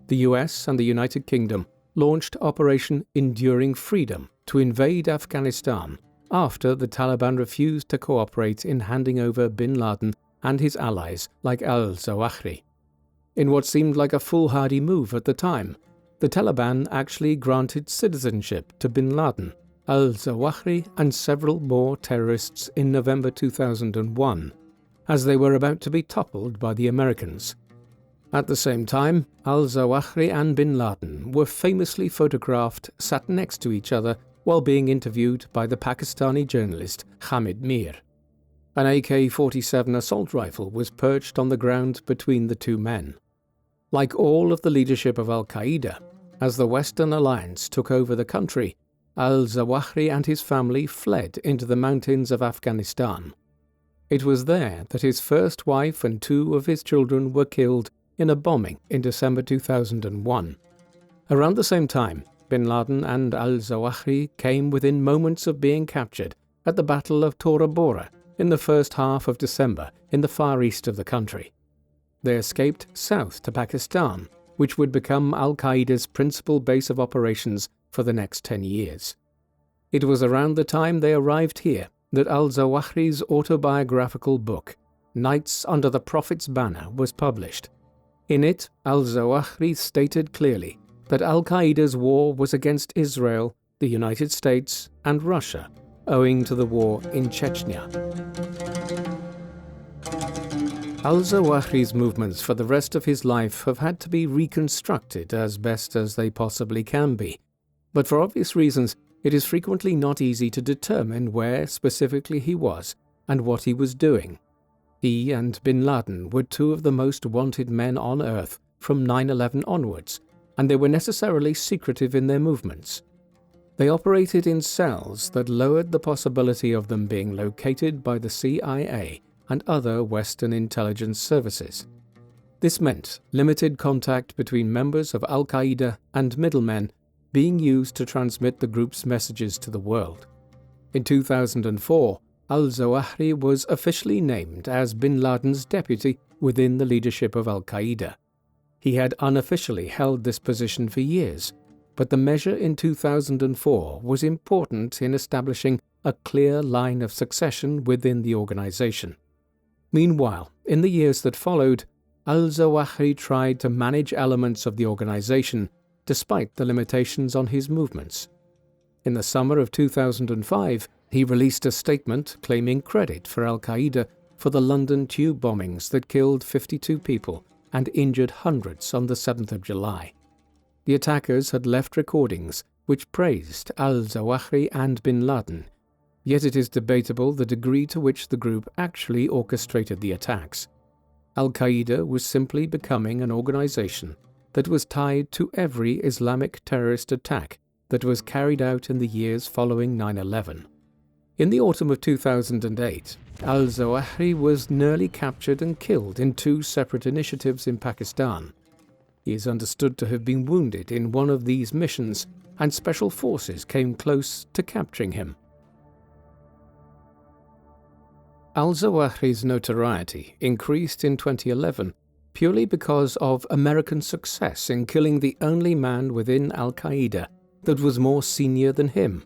the US and the United Kingdom launched Operation Enduring Freedom to invade Afghanistan after the Taliban refused to cooperate in handing over bin Laden and his allies like al-Zawahiri. In what seemed like a foolhardy move at the time, the Taliban actually granted citizenship to bin Laden, al-Zawahiri, and several more terrorists in November 2001, as they were about to be toppled by the Americans. At the same time, al-Zawahiri and bin Laden were famously photographed sat next to each other while being interviewed by the Pakistani journalist Hamid Mir. An AK-47 assault rifle was perched on the ground between the two men. Like all of the leadership of Al-Qaeda, as the Western Alliance took over the country, al-Zawahiri and his family fled into the mountains of Afghanistan. It was there that his first wife and 2 of his children were killed in a bombing in December 2001. Around the same time, bin Laden and al-Zawahiri came within moments of being captured at the Battle of Tora Bora in the first half of December in the far east of the country. They escaped south to Pakistan, which would become Al-Qaeda's principal base of operations for the next 10 years. It was around the time they arrived here that al-Zawahiri's autobiographical book, Knights Under the Prophet's Banner, was published. In it, al-Zawahiri stated clearly that Al-Qaeda's war was against Israel, the United States, and Russia, owing to the war in Chechnya. Al-Zawahiri's movements for the rest of his life have had to be reconstructed as best as they possibly can be, but for obvious reasons, it is frequently not easy to determine where specifically he was and what he was doing. He and bin Laden were 2 of the most wanted men on earth from 9/11 onwards, and they were necessarily secretive in their movements. They operated in cells that lowered the possibility of them being located by the CIA and other Western intelligence services. This meant limited contact between members of Al-Qaeda and middlemen being used to transmit the group's messages to the world. In 2004, Al-Zawahiri was officially named as bin Laden's deputy within the leadership of Al-Qaeda. He had unofficially held this position for years, but the measure in 2004 was important in establishing a clear line of succession within the organization. Meanwhile, in the years that followed, Al-Zawahiri tried to manage elements of the organization despite the limitations on his movements. In the summer of 2005, he released a statement claiming credit for Al-Qaeda for the London tube bombings that killed 52 people and injured hundreds on the 7th of July. The attackers had left recordings which praised Al-Zawahiri and bin Laden, yet it is debatable the degree to which the group actually orchestrated the attacks. Al-Qaeda was simply becoming an organization that was tied to every Islamic terrorist attack that was carried out in the years following 9/11. In the autumn of 2008, Al-Zawahiri was nearly captured and killed in 2 separate initiatives in Pakistan. He is understood to have been wounded in one of these missions, and special forces came close to capturing him. Al-Zawahiri's notoriety increased in 2011 purely because of American success in killing the only man within Al-Qaeda that was more senior than him.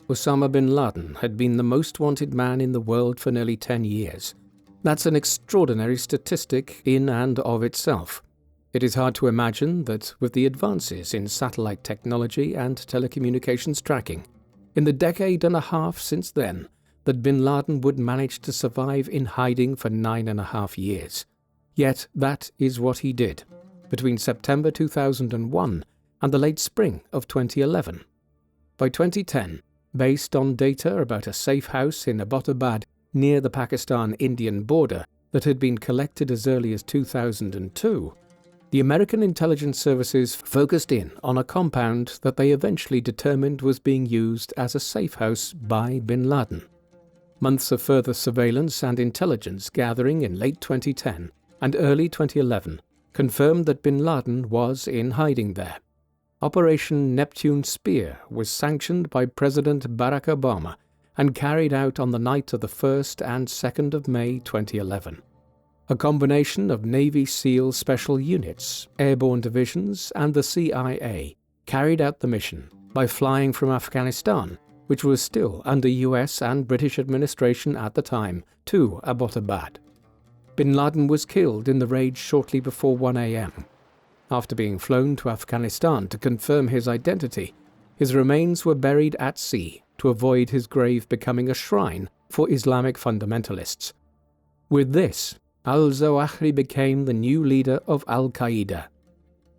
Osama bin Laden had been the most wanted man in the world for nearly 10 years. That's an extraordinary statistic in and of itself. It is hard to imagine that with the advances in satellite technology and telecommunications tracking, in the decade and a half since then, that bin Laden would manage to survive in hiding for 9.5 years. Yet that is what he did, between September 2001 and the late spring of 2011. By 2010, based on data about a safe house in Abbottabad near the Pakistan-Indian border that had been collected as early as 2002, the American intelligence services focused in on a compound that they eventually determined was being used as a safe house by bin Laden. Months of further surveillance and intelligence gathering in late 2010 and early 2011 confirmed that bin Laden was in hiding there. Operation Neptune Spear was sanctioned by President Barack Obama and carried out on the night of the 1st and 2nd of May 2011. A combination of Navy SEAL special units, airborne divisions, and the CIA carried out the mission by flying from Afghanistan, which was still under US and British administration at the time, to Abbottabad. Bin Laden was killed in the raid shortly before 1 a.m. After being flown to Afghanistan to confirm his identity, his remains were buried at sea to avoid his grave becoming a shrine for Islamic fundamentalists. With this, Al-Zawahiri became the new leader of Al-Qaeda.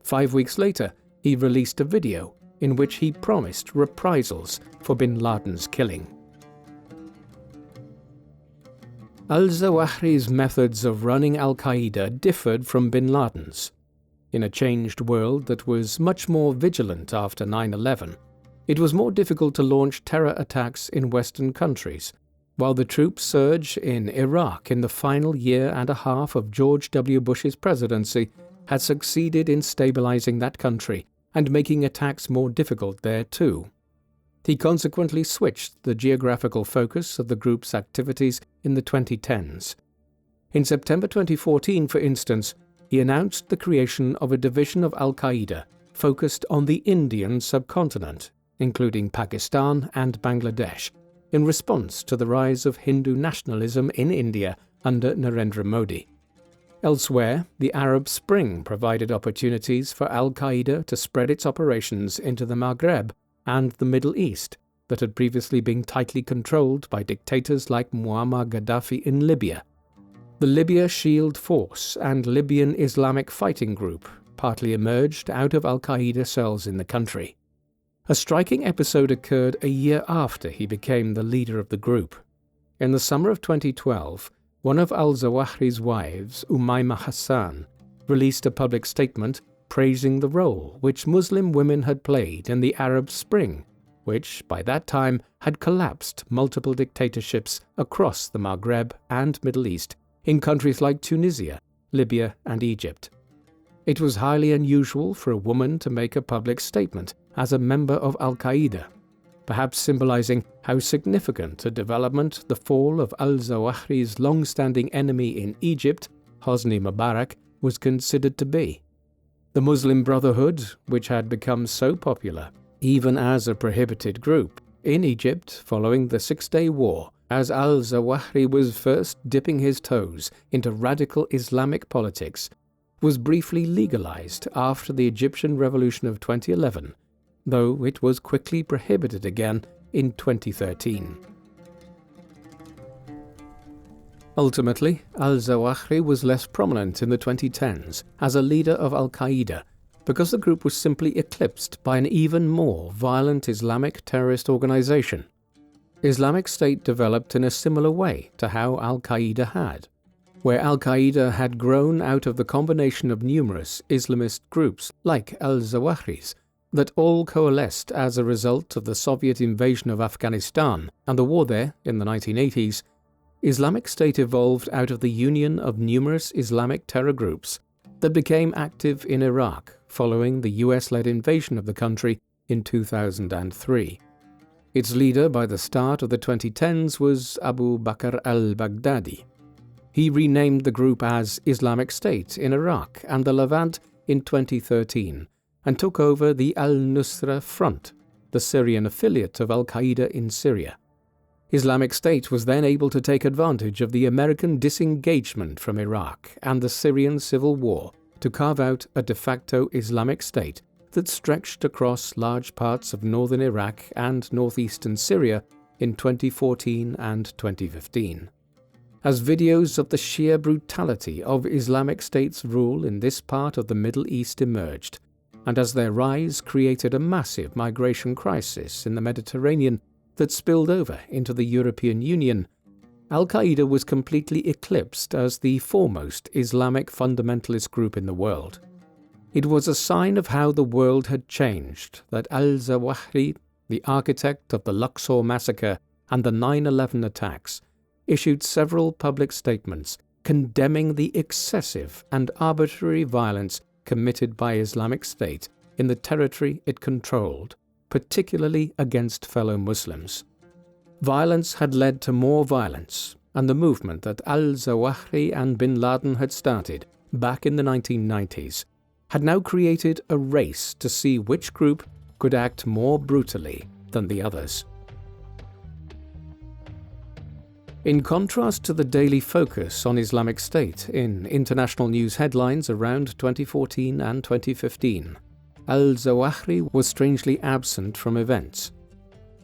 5 weeks later, he released a video in which he promised reprisals for bin Laden's killing. Al-Zawahiri's methods of running Al-Qaeda differed from bin Laden's. In a changed world that was much more vigilant after 9/11, it was more difficult to launch terror attacks in Western countries, while the troop surge in Iraq in the final year and a half of George W. Bush's presidency had succeeded in stabilizing that country and making attacks more difficult there too. He consequently switched the geographical focus of the group's activities in the 2010s. In September 2014, for instance, he announced the creation of a division of Al-Qaeda focused on the Indian subcontinent, including Pakistan and Bangladesh, in response to the rise of Hindu nationalism in India under Narendra Modi. Elsewhere, the Arab Spring provided opportunities for Al-Qaeda to spread its operations into the Maghreb and the Middle East that had previously been tightly controlled by dictators like Muammar Gaddafi in Libya. The Libya Shield Force and Libyan Islamic Fighting Group partly emerged out of Al-Qaeda cells in the country. A striking episode occurred a year after he became the leader of the group. In the summer of 2012, one of al-Zawahiri's wives, Umayma Hassan, released a public statement praising the role which Muslim women had played in the Arab Spring, which by that time had collapsed multiple dictatorships across the Maghreb and Middle East in countries like Tunisia, Libya, and Egypt. It was highly unusual for a woman to make a public statement as a member of Al-Qaeda, perhaps symbolizing how significant a development the fall of al-Zawahiri's long-standing enemy in Egypt, Hosni Mubarak, was considered to be. The Muslim Brotherhood, which had become so popular, even as a prohibited group, in Egypt following the Six-Day War, as al-Zawahiri was first dipping his toes into radical Islamic politics, was briefly legalized after the Egyptian Revolution of 2011, though it was quickly prohibited again in 2013. Ultimately, al-Zawahiri was less prominent in the 2010s as a leader of Al-Qaeda because the group was simply eclipsed by an even more violent Islamic terrorist organization. Islamic State developed in a similar way to how Al-Qaeda had, where Al-Qaeda had grown out of the combination of numerous Islamist groups like al-Zawahiri's that all coalesced as a result of the Soviet invasion of Afghanistan and the war there in the 1980s. Islamic State evolved out of the union of numerous Islamic terror groups that became active in Iraq following the US-led invasion of the country in 2003. Its leader by the start of the 2010s was Abu Bakr al-Baghdadi. He renamed the group as Islamic State in Iraq and the Levant in 2013 and took over the al-Nusra Front, the Syrian affiliate of Al-Qaeda in Syria. Islamic State was then able to take advantage of the American disengagement from Iraq and the Syrian civil war to carve out a de facto Islamic State that stretched across large parts of northern Iraq and northeastern Syria in 2014 and 2015. As videos of the sheer brutality of Islamic State's rule in this part of the Middle East emerged, and as their rise created a massive migration crisis in the Mediterranean that spilled over into the European Union, Al-Qaeda was completely eclipsed as the foremost Islamic fundamentalist group in the world. It was a sign of how the world had changed that al-Zawahiri, the architect of the Luxor massacre and the 9/11 attacks, issued several public statements condemning the excessive and arbitrary violence committed by Islamic State in the territory it controlled, particularly against fellow Muslims. Violence had led to more violence, and the movement that al-Zawahiri and bin Laden had started back in the 1990s had now created a race to see which group could act more brutally than the others. In contrast to the daily focus on Islamic State in international news headlines around 2014 and 2015, al-Zawahiri was strangely absent from events.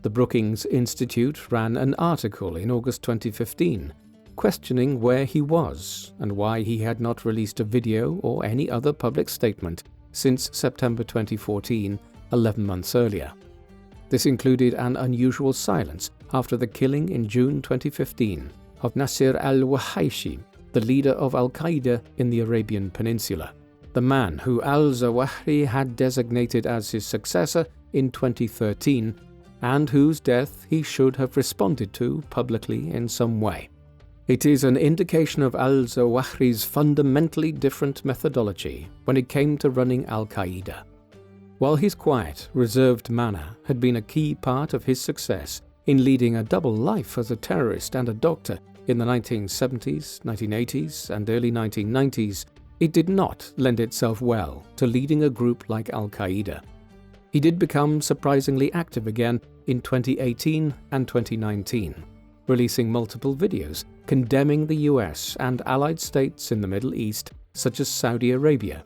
The Brookings Institute ran an article in August 2015 questioning where he was and why he had not released a video or any other public statement since September 2014, 11 months earlier. This included an unusual silence after the killing in June 2015 of Nasir al-Wahaishi, the leader of Al-Qaeda in the Arabian Peninsula, the man who al-Zawahiri had designated as his successor in 2013 and whose death he should have responded to publicly in some way. It is an indication of al-Zawahiri's fundamentally different methodology when it came to running Al-Qaeda. While his quiet, reserved manner had been a key part of his success in leading a double life as a terrorist and a doctor in the 1970s, 1980s, and early 1990s, it did not lend itself well to leading a group like Al-Qaeda. He did become surprisingly active again in 2018 and 2019, releasing multiple videos condemning the US and allied states in the Middle East, such as Saudi Arabia.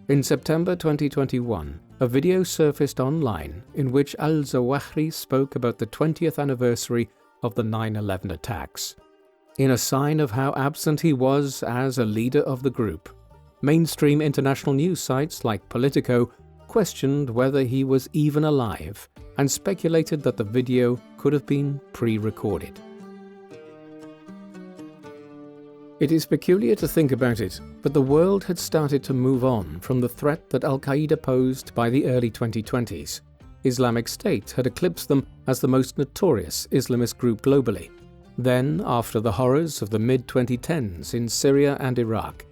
In September 2021, a video surfaced online in which al-Zawahiri spoke about the 20th anniversary of the 9/11 attacks. In a sign of how absent he was as a leader of the group, mainstream international news sites like Politico questioned whether he was even alive and speculated that the video could have been pre-recorded. It is peculiar to think about it, but the world had started to move on from the threat that Al-Qaeda posed by the early 2020s. Islamic State had eclipsed them as the most notorious Islamist group globally. Then, after the horrors of the mid-2010s in Syria and Iraq,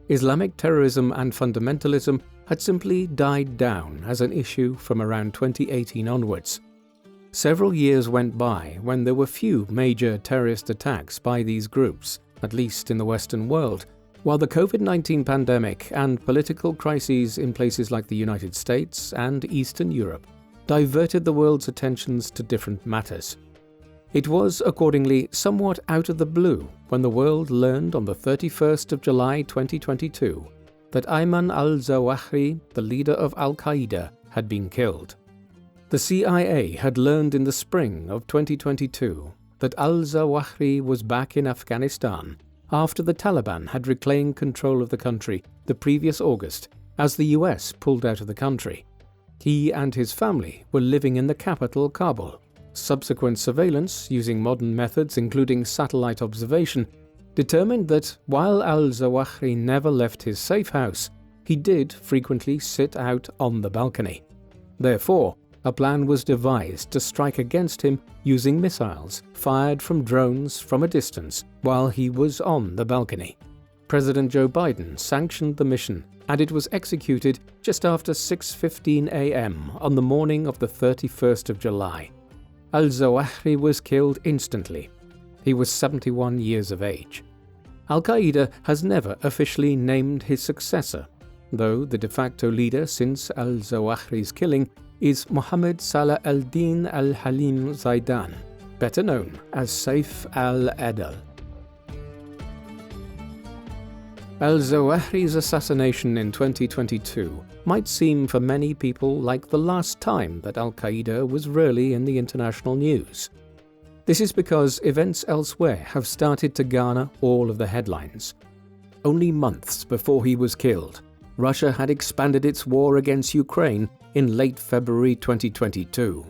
Islamic terrorism and fundamentalism had simply died down as an issue from around 2018 onwards. Several years went by when there were few major terrorist attacks by these groups, at least in the Western world, while the COVID-19 pandemic and political crises in places like the United States and Eastern Europe diverted the world's attentions to different matters. It was, accordingly, somewhat out of the blue when the world learned on the 31st of July 2022 that Ayman al-Zawahiri, the leader of al-Qaeda, had been killed. The CIA had learned in the spring of 2022 that al-Zawahiri was back in Afghanistan after the Taliban had reclaimed control of the country the previous August as the US pulled out of the country. He and his family were living in the capital, Kabul. Subsequent surveillance, using modern methods including satellite observation, determined that while al-Zawahiri never left his safe house, he did frequently sit out on the balcony. Therefore, a plan was devised to strike against him using missiles fired from drones from a distance while he was on the balcony. President Joe Biden sanctioned the mission, and it was executed just after 6:15 a.m. on the morning of the 31st of July. Al-Zawahiri was killed instantly. He was 71 years of age. Al-Qaeda has never officially named his successor, though the de facto leader since al-Zawahiri's killing is Mohammed Salah al-Din al-Halim Zaidan, better known as Saif al-Adl. Al-Zawahiri's assassination in 2022 might seem for many people like the last time that al-Qaeda was really in the international news. This is because events elsewhere have started to garner all of the headlines. Only months before he was killed, Russia had expanded its war against Ukraine in late February 2022.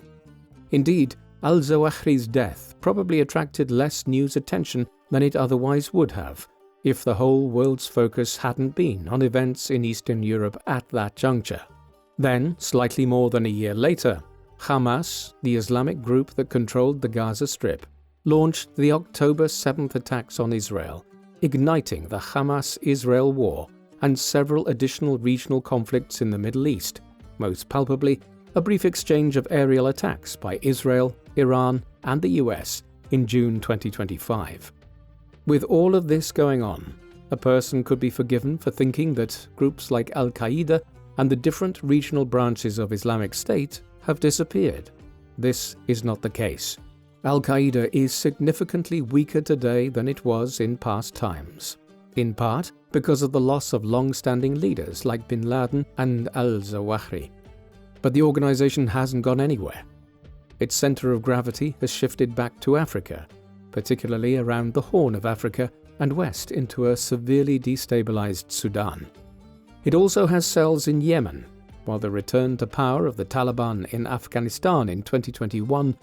Indeed, al-Zawahiri's death probably attracted less news attention than it otherwise would have, if the whole world's focus hadn't been on events in Eastern Europe at that juncture. Then, slightly more than a year later, Hamas, the Islamic group that controlled the Gaza Strip, launched the October 7th attacks on Israel, igniting the Hamas-Israel war and several additional regional conflicts in the Middle East, most palpably a brief exchange of aerial attacks by Israel, Iran, and the US in June 2025. With all of this going on, a person could be forgiven for thinking that groups like al-Qaeda and the different regional branches of Islamic State have disappeared. This is not the case. Al-Qaeda is significantly weaker today than it was in past times, in part because of the loss of long-standing leaders like bin Laden and al-Zawahiri. But the organization hasn't gone anywhere. Its center of gravity has shifted back to Africa, particularly around the Horn of Africa and west into a severely destabilized Sudan. It also has cells in Yemen, while the return to power of the Taliban in Afghanistan in 2021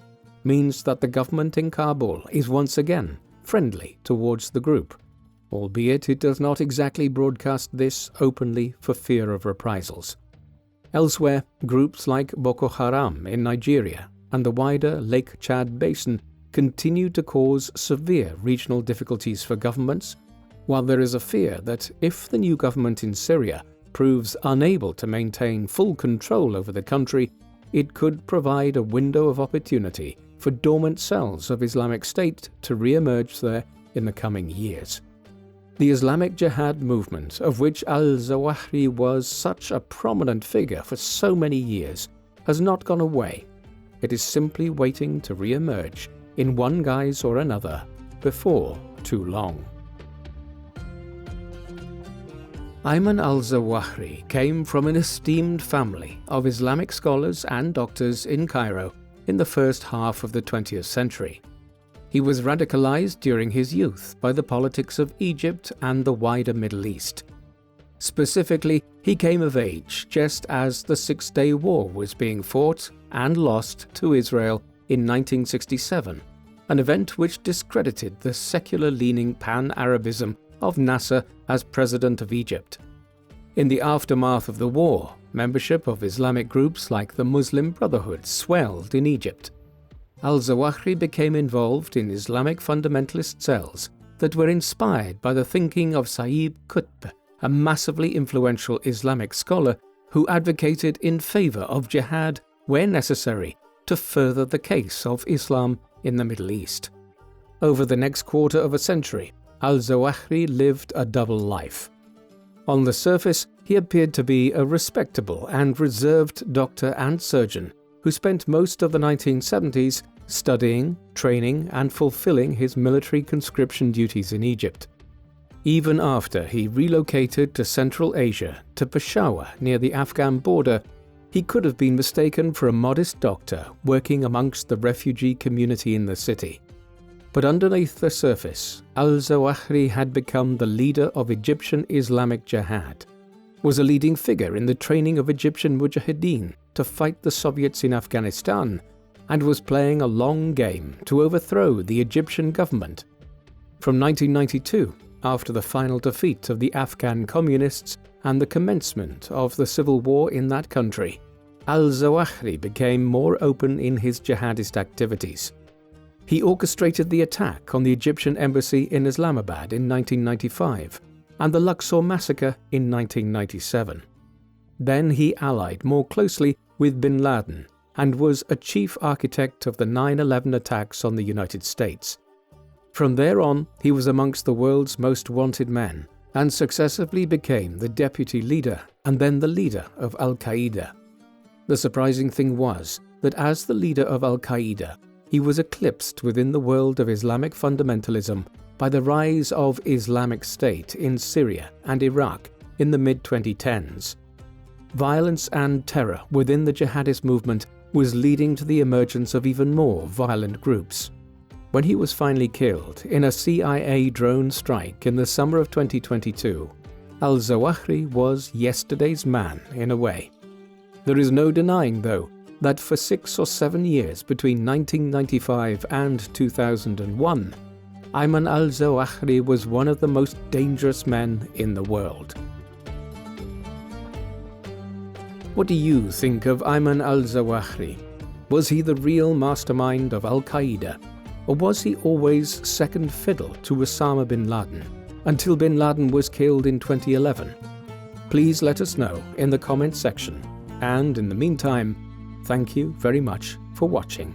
means that the government in Kabul is once again friendly towards the group, albeit it does not exactly broadcast this openly for fear of reprisals. Elsewhere, groups like Boko Haram in Nigeria and the wider Lake Chad Basin continue to cause severe regional difficulties for governments, while there is a fear that if the new government in Syria proves unable to maintain full control over the country, it could provide a window of opportunity for dormant cells of Islamic State to re-emerge there in the coming years. The Islamic Jihad movement, of which al-Zawahiri was such a prominent figure for so many years, has not gone away. It is simply waiting to re-emerge in one guise or another before too long. Ayman al-Zawahiri came from an esteemed family of Islamic scholars and doctors in Cairo in the first half of the 20th century. He was radicalized during his youth by the politics of Egypt and the wider Middle East. Specifically, he came of age just as the Six-Day War was being fought and lost to Israel in 1967, an event which discredited the secular-leaning pan-Arabism of Nasser as president of Egypt. In the aftermath of the war, membership of Islamic groups like the Muslim Brotherhood swelled in Egypt. Al-Zawahiri became involved in Islamic fundamentalist cells that were inspired by the thinking of Sayyid Qutb, a massively influential Islamic scholar who advocated in favor of jihad where necessary to further the case of Islam in the Middle East. Over the next quarter of a century, Al-Zawahiri lived a double life. On the surface, he appeared to be a respectable and reserved doctor and surgeon who spent most of the 1970s studying, training, and fulfilling his military conscription duties in Egypt. Even after he relocated to Central Asia, to Peshawar near the Afghan border, he could have been mistaken for a modest doctor working amongst the refugee community in the city. But underneath the surface, Al-Zawahiri had become the leader of Egyptian Islamic Jihad, was a leading figure in the training of Egyptian Mujahideen to fight the Soviets in Afghanistan, and was playing a long game to overthrow the Egyptian government. From 1992, after the final defeat of the Afghan communists and the commencement of the civil war in that country, Al-Zawahiri became more open in his jihadist activities. He orchestrated the attack on the Egyptian embassy in Islamabad in 1995 and the Luxor massacre in 1997. Then he allied more closely with bin Laden and was a chief architect of the 9/11 attacks on the United States. From there on, he was amongst the world's most wanted men and successively became the deputy leader and then the leader of al-Qaeda. The surprising thing was that as the leader of al-Qaeda, he was eclipsed within the world of Islamic fundamentalism by the rise of Islamic State in Syria and Iraq in the mid-2010s. Violence and terror within the jihadist movement was leading to the emergence of even more violent groups. When he was finally killed in a CIA drone strike in the summer of 2022, Al-Zawahiri was yesterday's man in a way. There is no denying, though, that for 6 or 7 years between 1995 and 2001, Ayman al-Zawahiri was one of the most dangerous men in the world. What do you think of Ayman al-Zawahiri? Was he the real mastermind of al-Qaeda, or was he always second fiddle to Osama bin Laden, until bin Laden was killed in 2011? Please let us know in the comments section, and in the meantime, thank you very much for watching.